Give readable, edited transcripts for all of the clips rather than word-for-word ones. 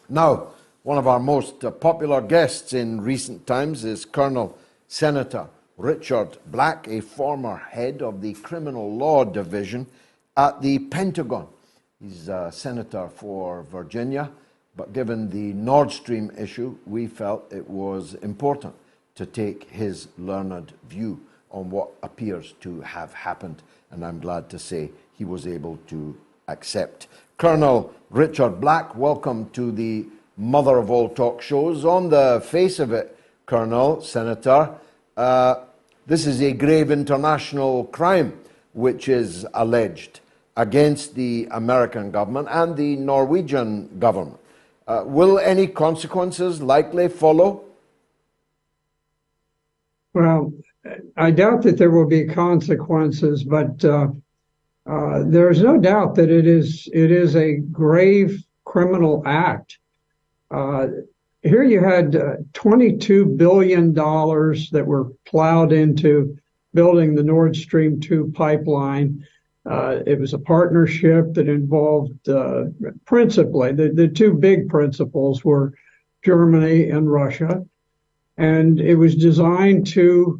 Now, one of our most popular guests in recent times is Colonel Senator Richard Black, a former head of the Criminal Law Division at the Pentagon. He's a senator for Virginia, but given the Nordstream issue, we felt it was important to take his learned view on what appears to have happened, and I'm glad to say he was able to accept. Colonel Richard Black, welcome to the mother of all talk shows. On the face of it, Colonel, Senator, this is a grave international crime which is alleged against the American government and the Norwegian government. Will any consequences likely follow? Well, I doubt that there will be consequences, but there's no doubt that it is a grave criminal act. Here you had $22 billion that were plowed into building the Nordstream 2 pipeline. It was a partnership that involved principally, the two big principals were Germany and Russia, and it was designed to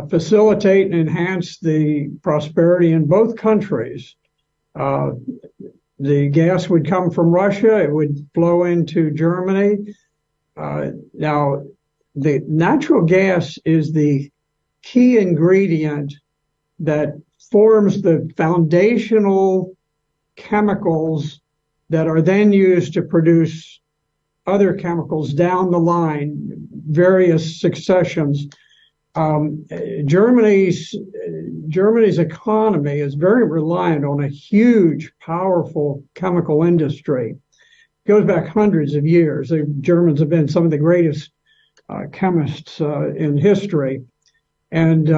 facilitate and enhance the prosperity in both countries. The gas would come from Russia, it would flow into Germany. Now, the natural gas is the key ingredient that forms the foundational chemicals that are then used to produce other chemicals down the line, various successions. Germany's economy is very reliant on a huge, powerful chemical industry. It goes back hundreds of years. The Germans have been some of the greatest chemists in history, and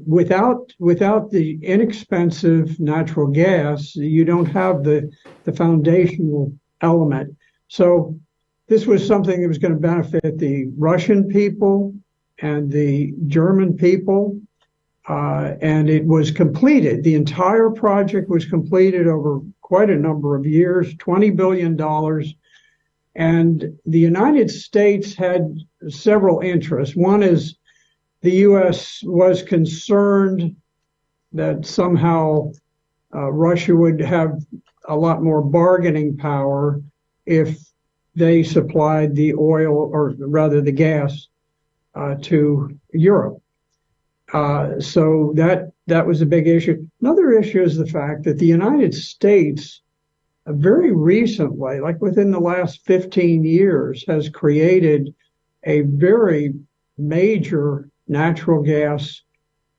without the inexpensive natural gas, you don't have the foundational element. So this was something that was going to benefit the Russian people and the German people, and it was completed. The entire project was completed over quite a number of years, $20 billion. And the United States had several interests. One is the U.S. was concerned that somehow Russia would have a lot more bargaining power if they supplied the oil, or rather the gas, to Europe. So that was a big issue. Another issue is the fact that the United States very recently, like within the last 15 years, has created a very major natural gas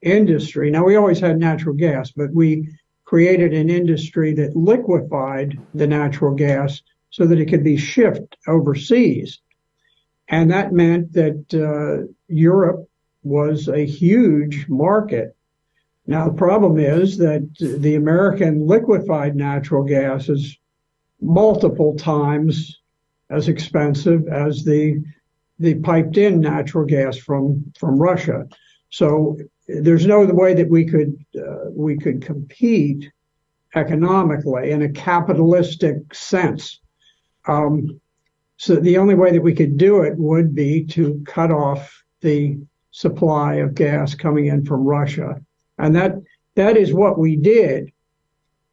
industry. Now, we always had natural gas, but we created an industry that liquefied the natural gas so that it could be shipped overseas. And that meant that Europe was a huge market. Now, the problem is that the American liquefied natural gas is multiple times as expensive as the piped in natural gas from Russia. So there's no way that we could compete economically in a capitalistic sense. So the only way that we could do it would be to cut off the supply of gas coming in from Russia. And that is what we did.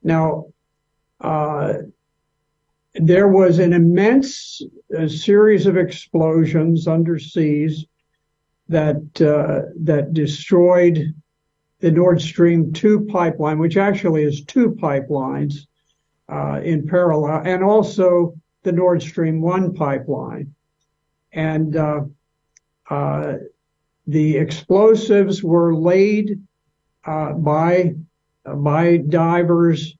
Now, there was an immense series of explosions underseas that destroyed the Nord Stream 2 pipeline, which actually is two pipelines in parallel, and also the Nord Stream 1 pipeline. And the explosives were laid by divers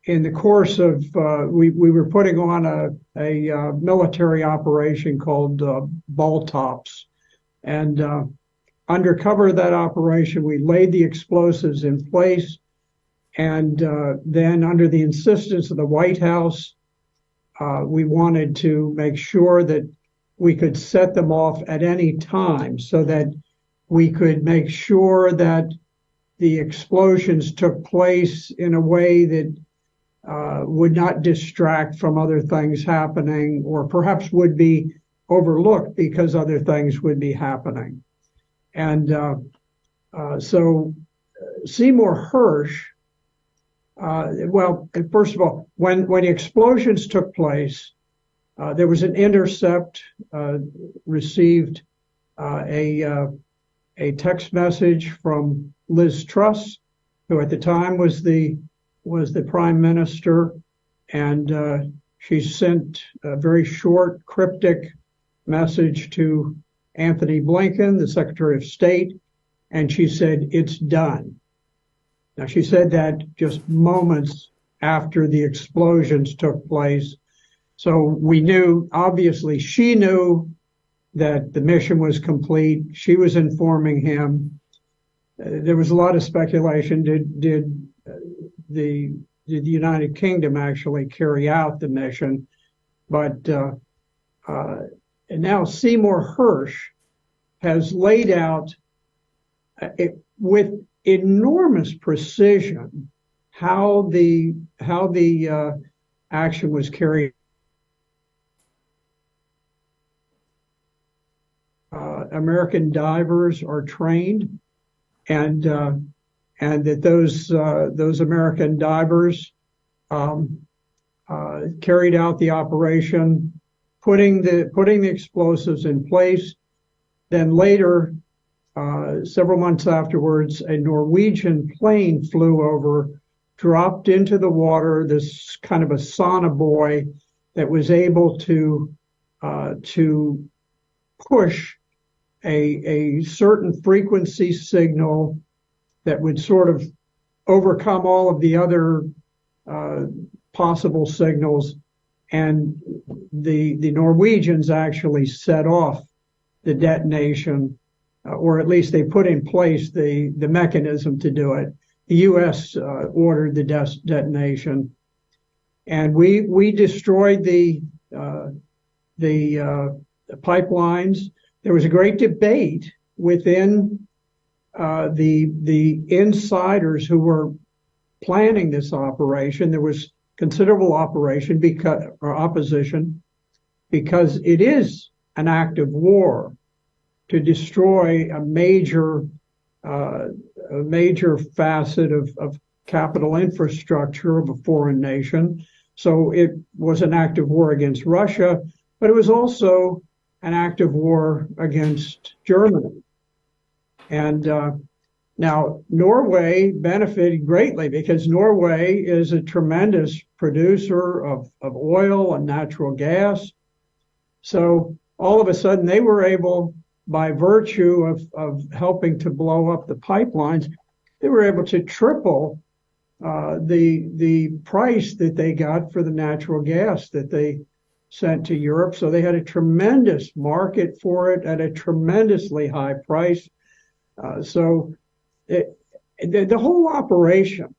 in the course of, we were putting on a military operation called Baltops. And under cover of that operation, we laid the explosives in place. And then under the insistence of the White House, we wanted to make sure that we could set them off at any time so that we could make sure that the explosions took place in a way that would not distract from other things happening, or perhaps would be overlooked because other things would be happening. And so Seymour Hersh, well, first of all, when the explosions took place, there was an intercept received a text message from Liz Truss, who at the time was the prime minister, and she sent a very short, cryptic message to Anthony Blinken, the Secretary of State, and she said, "It's done." Now, she said that just moments after the explosions took place. So we knew, obviously, she knew that the mission was complete. She was informing him. There was a lot of speculation. Did the United Kingdom actually carry out the mission? But and now Seymour Hersh has laid out with enormous precision how the action was carried. American divers are trained, and that those American divers carried out the operation, putting the explosives in place. Then later, several months afterwards, a Norwegian plane flew over, dropped into the water, this kind of a sonobuoy that was able to push a certain frequency signal that would sort of overcome all of the other possible signals. And the Norwegians actually set off the detonation, or at least they put in place the mechanism to do it. The U.S. ordered the detonation, and we destroyed the pipelines. There was a great debate within the insiders who were planning this operation. There was considerable opposition because it is an act of war to destroy a major facet of capital infrastructure of a foreign nation. So it was an act of war against Russia, but it was also an act of war against Germany. And now Norway benefited greatly because Norway is a tremendous producer of oil and natural gas. So all of a sudden they were able, by virtue of helping to blow up the pipelines, they were able to triple the price that they got for the natural gas that they sent to Europe. So they had a tremendous market for it at a tremendously high price. So the whole operation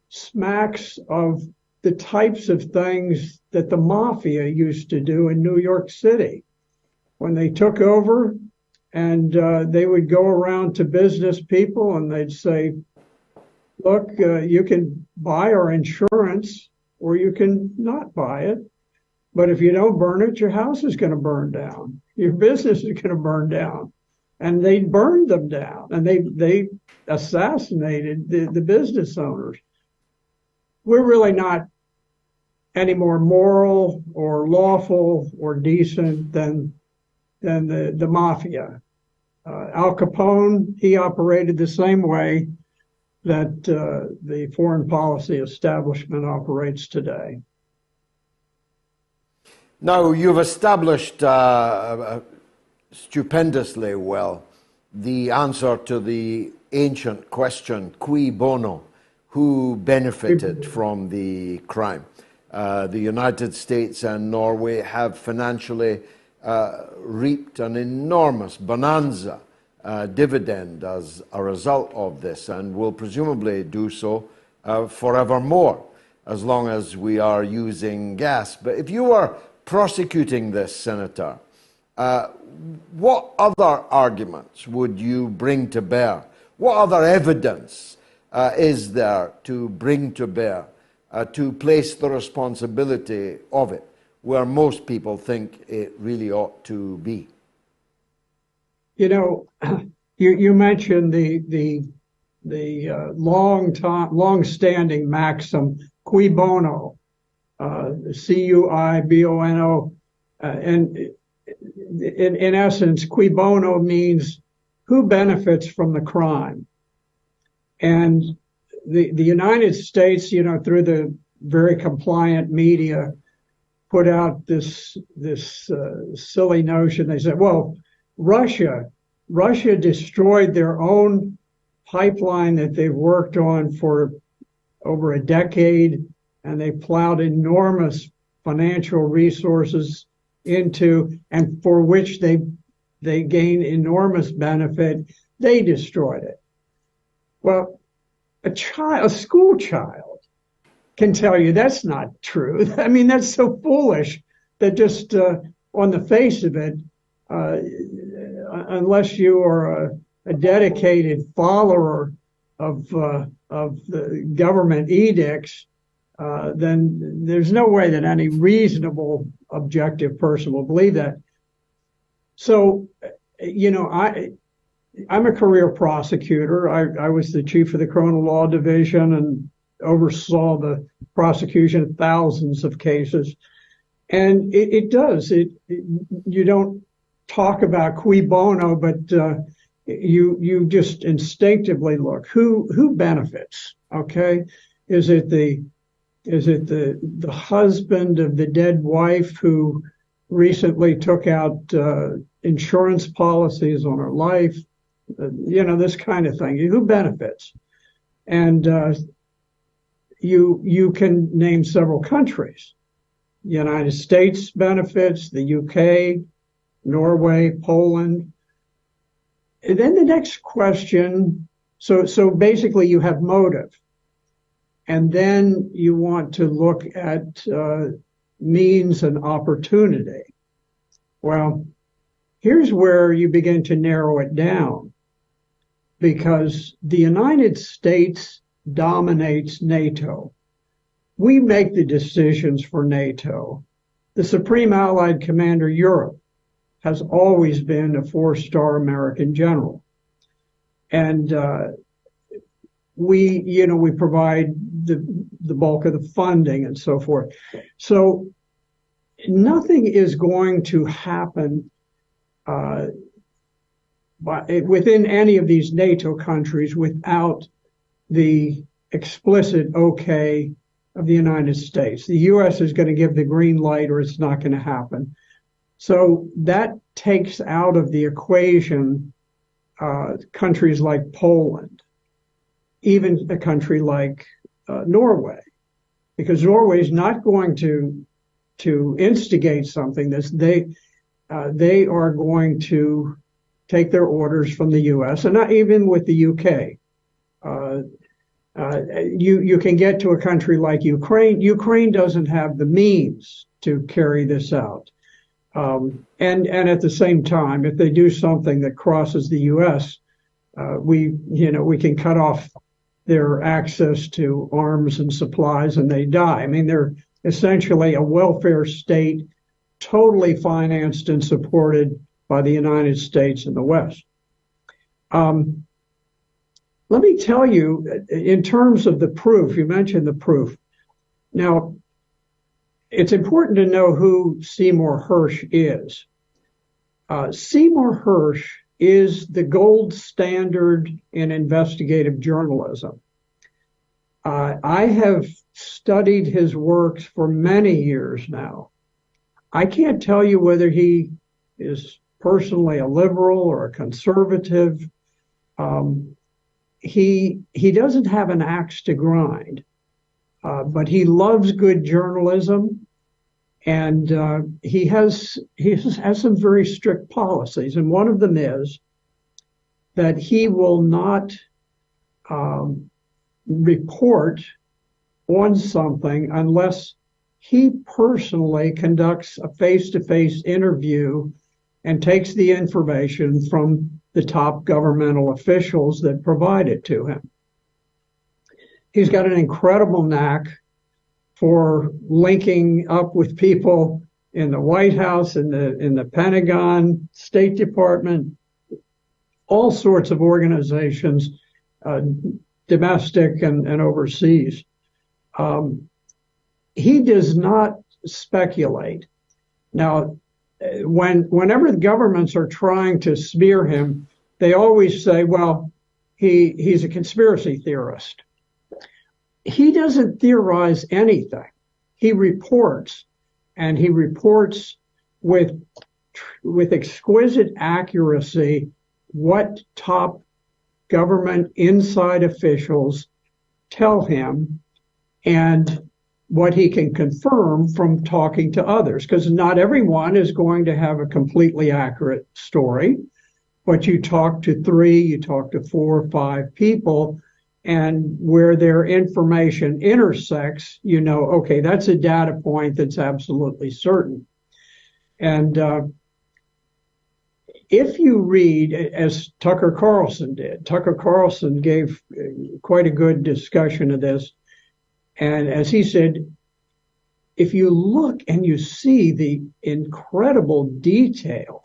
smacks of the types of things that the mafia used to do in New York City. When they took over, and they would go around to business people and they'd say, look, you can buy our insurance or you can not buy it. But if you don't burn it, your house is going to burn down. Your business is going to burn down. And they burned them down, and they assassinated the business owners. We're really not any more moral or lawful or decent than the mafia. Al Capone, he operated the same way that the foreign policy establishment operates today. Now, you've established stupendously well the answer to the ancient question, cui bono, who benefited from the crime. The United States and Norway have financially reaped an enormous bonanza dividend as a result of this, and will presumably do so forevermore, as long as we are using gas. But if you were prosecuting this, Senator, what other arguments would you bring to bear? What other evidence is there to bring to bear to place the responsibility of it where most people think it really ought to be. You know, you mentioned the long-standing maxim, cui bono, CUIBONO, and in essence, cui bono means who benefits from the crime. And the United States, through the very compliant media, put out this silly notion. They said, well, Russia destroyed their own pipeline that they've worked on for over a decade, and they plowed enormous financial resources into, and for which they gained enormous benefit. They destroyed it. Well, a school child can tell you that's not true. I mean, that's so foolish that just on the face of it, unless you are a dedicated follower of the government edicts, then there's no way that any reasonable, objective person will believe that. So, I'm a career prosecutor. I was the chief of the criminal law division and oversaw the prosecution of thousands of cases. And you don't talk about cui bono, but you just instinctively look who benefits. Okay, is it the husband of the dead wife who recently took out insurance policies on her life? This kind of thing. Who benefits? And you can name several countries. The United States benefits, the UK, Norway, Poland. And then the next question, so basically you have motive. And then you want to look at means and opportunity. Well, here's where you begin to narrow it down, because the United States dominates NATO. We make the decisions for NATO. The Supreme Allied Commander Europe has always been a 4-star American general. And we provide the bulk of the funding and so forth. So nothing is going to happen within any of these NATO countries without the explicit okay of the United States. The U.S. is going to give the green light or it's not going to happen. So that takes out of the equation countries like Poland, even a country like Norway, because Norway is not going to instigate something. They are going to take their orders from the U.S. and not even with the U.K. You can get to a country like Ukraine. Ukraine doesn't have the means to carry this out. And at the same time, if they do something that crosses the U.S., we can cut off their access to arms and supplies and they die. I mean, they're essentially a welfare state, totally financed and supported by the United States and the West. Let me tell you, in terms of the proof, you mentioned the proof. Now, it's important to know who Seymour Hersh is. Seymour Hersh is the gold standard in investigative journalism. I have studied his works for many years now. I can't tell you whether he is personally a liberal or a conservative. He doesn't have an axe to grind, but he loves good journalism, and he has some very strict policies. And one of them is that he will not report on something unless he personally conducts a face-to-face interview and takes the information from the top governmental officials that provide it to him. He's got an incredible knack for linking up with people in the White House, in the Pentagon, State Department, all sorts of organizations, domestic and overseas. He does not speculate. Now, whenever the governments are trying to smear him, they always say, well, he's a conspiracy theorist. He doesn't theorize anything. He reports, and he reports with exquisite accuracy what top government inside officials tell him and what he can confirm from talking to others, because not everyone is going to have a completely accurate story. But you talk to 3, you talk to 4 or 5 people, and where their information intersects, you know, okay, that's a data point that's absolutely certain. And if you read, as Tucker Carlson did, Tucker Carlson gave quite a good discussion of this. And as he said, if you look and you see the incredible detail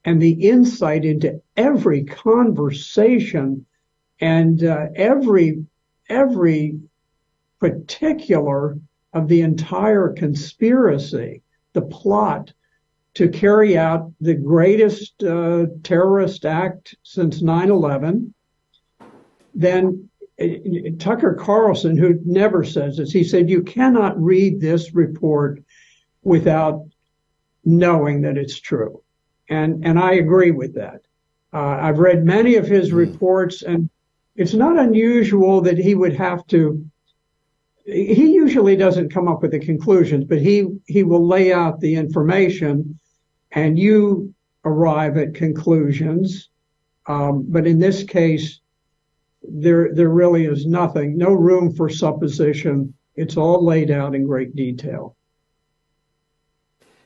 and the insight into every conversation and every particular of the entire conspiracy, the plot to carry out the greatest terrorist act since 9/11, then Tucker Carlson, who never says this, he said, you cannot read this report without knowing that it's true. And I agree with that. I've read many of his reports, and it's not unusual that he would have to, he usually doesn't come up with the conclusions, but he will lay out the information and you arrive at conclusions. But in this case, there really is nothing, no room for supposition. It's all laid out in great detail.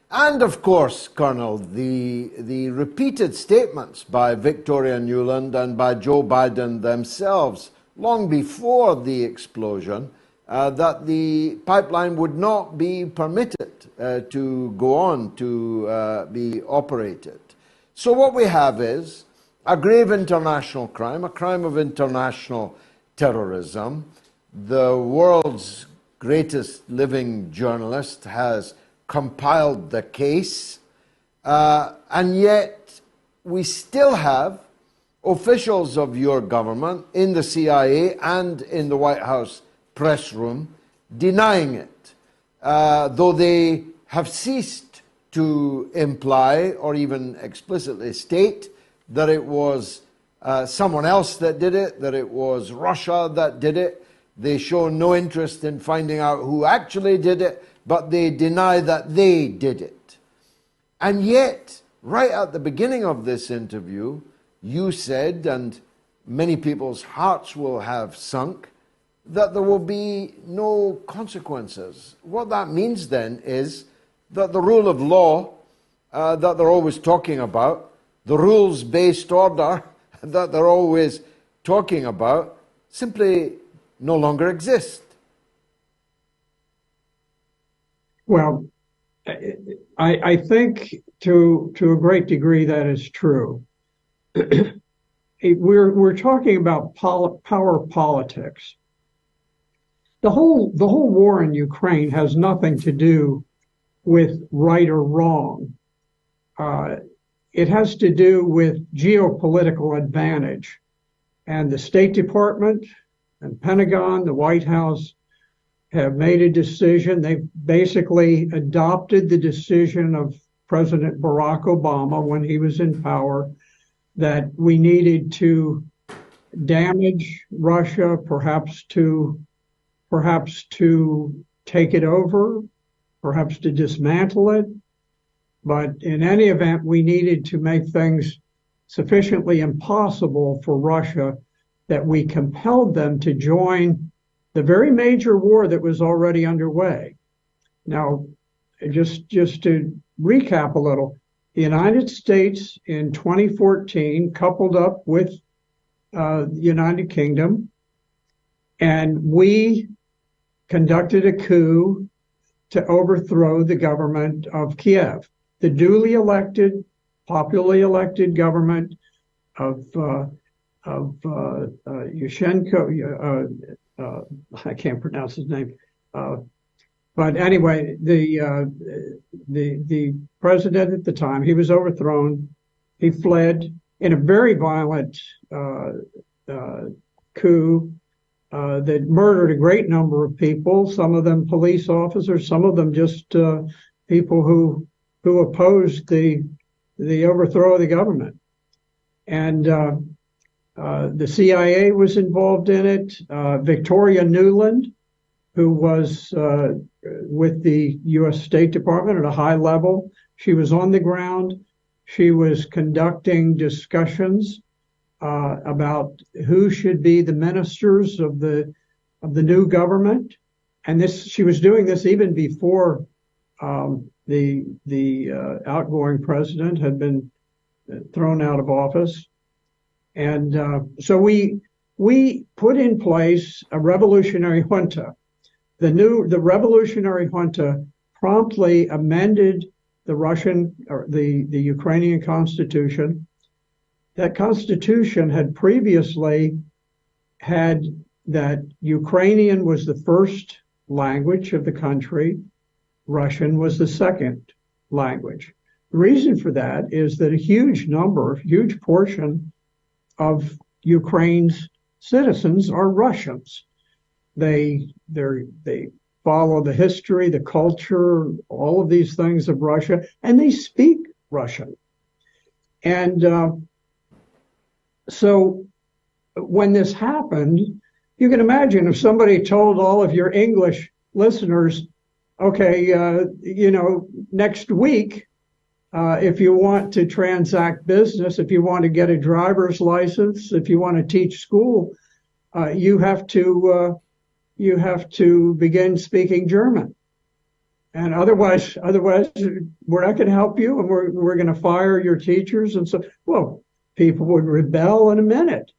And of course, Colonel, the repeated statements by Victoria Nuland and by Joe Biden themselves, long before the explosion, that the pipeline would not be permitted to go on to be operated. So what we have is a grave international crime, a crime of international terrorism. The world's greatest living journalist has compiled the case, and yet we still have officials of your government in the CIA and in the White House press room denying it, though they have ceased to imply or even explicitly state that it was someone else that did it, that it was Russia that did it. They show no interest in finding out who actually did it, but they deny that they did it. And yet, right at the beginning of this interview, you said, and many people's hearts will have sunk, that there will be no consequences. What that means then is that the rule of law that they're always talking about, the rules-based order that they're always talking about, simply no longer exist. Well, I think to a great degree that is true. We're talking about power politics. The whole war in Ukraine has nothing to do with right or wrong. It has to do with geopolitical advantage. And the State Department and Pentagon, the White House, have made a decision. They've basically adopted the decision of President Barack Obama when he was in power, that we needed to damage Russia, perhaps to take it over, perhaps to dismantle it. But in any event, we needed to make things sufficiently impossible for Russia that we compelled them to join the very major war that was already underway. Now, just to recap a little, the United States in 2014 coupled up with the United Kingdom, and we conducted a coup to overthrow the government of Kiev, the duly elected, popularly elected government of Yushchenko. I can't pronounce his name. But anyway, the president at the time, he was overthrown. He fled in a very violent coup that murdered a great number of people. Some of them police officers, some of them just people who opposed the overthrow of the government. And the CIA was involved in it. Victoria Nuland, who was with the U.S. State Department at a high level. She was on the ground. She was conducting discussions about who should be the ministers of the new government, and she was doing this even before the outgoing president had been thrown out of office. And so we put in place a revolutionary junta. The revolutionary junta promptly amended the Ukrainian constitution. That constitution had previously had that Ukrainian was the first language of the country, Russian was the second language. The reason for that is that a huge portion of Ukraine's citizens are Russians. They follow the history, the culture, all of these things of Russia, and they speak Russian. And so when this happened, you can imagine if somebody told all of your English listeners, okay, next week, if you want to transact business, if you want to get a driver's license, if you want to teach school, you have to begin speaking German. And otherwise, we're not going to help you, and we're going to fire your teachers. And so, well, people would rebel in a minute.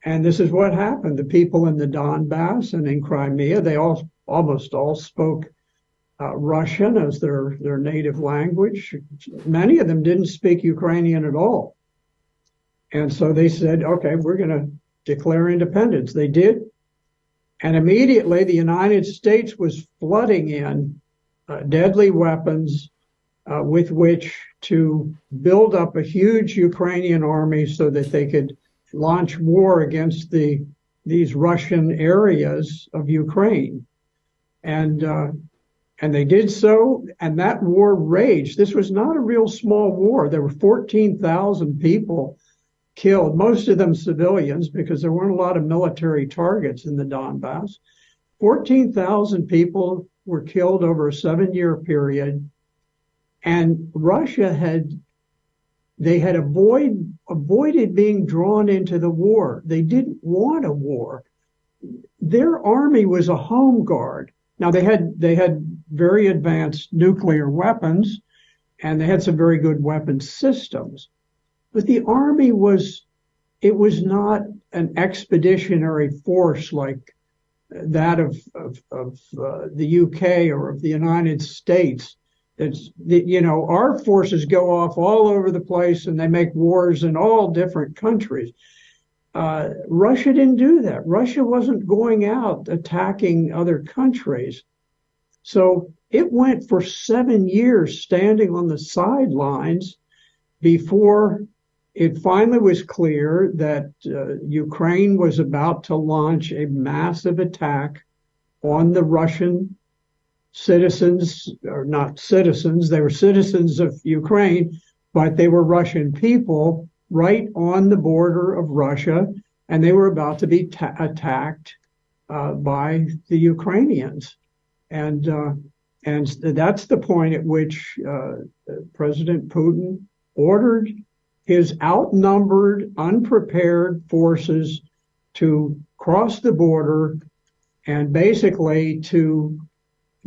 And this is what happened. The people in the Donbass and in Crimea, they almost all spoke Russian as their native language. Many of them didn't speak Ukrainian at all. And so they said, okay, we're going to declare independence. They did. And immediately the United States was flooding in deadly weapons with which to build up a huge Ukrainian army so that they could launch war against these Russian areas of Ukraine. And they did so, and that war raged. This was not a real small war. There were 14,000 people killed, most of them civilians, because there weren't a lot of military targets in the Donbass. 14,000 people were killed over a 7-year period, and Russia had avoided being drawn into the war. They didn't want a war. Their army was a home guard. Now they had very advanced nuclear weapons, and they had some very good weapon systems. But the army was not an expeditionary force like that of the UK or of the United States. Our forces go off all over the place and they make wars in all different countries. Russia didn't do that. Russia wasn't going out attacking other countries. So it went for 7 years standing on the sidelines before it finally was clear that Ukraine was about to launch a massive attack on the Russian citizens, or not citizens, they were citizens of Ukraine, but they were Russian people right on the border of Russia, and they were about to be attacked by the Ukrainians. And that's the point at which President Putin ordered his outnumbered, unprepared forces to cross the border and basically to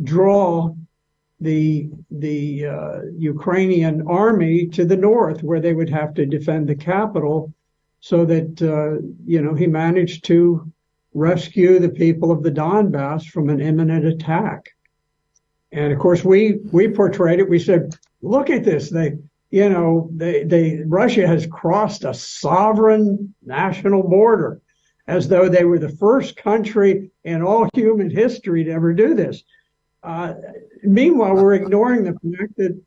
draw the Ukrainian army to the north, where they would have to defend the capital, so that he managed to rescue the people of the Donbass from an imminent attack. And of course, we portrayed it. We said, look at this. Russia has crossed a sovereign national border as though they were the first country in all human history to ever do this. Meanwhile, we're ignoring the fact that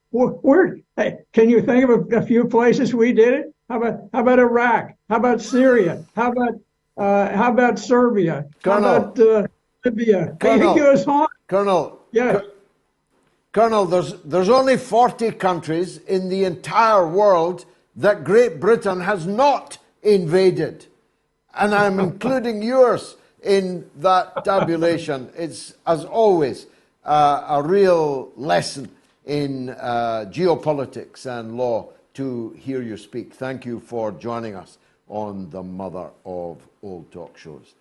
hey, can you think of a few places we did it? How about Iraq? How about Syria? How about Serbia? Colonel, how about Libya? It goes on. Colonel, yeah. Colonel, there's only 40 countries in the entire world that Great Britain has not invaded. And I'm including yours in that tabulation. It's, as always, a real lesson in geopolitics and law to hear you speak. Thank you for joining us on the Mother of All Talk Shows.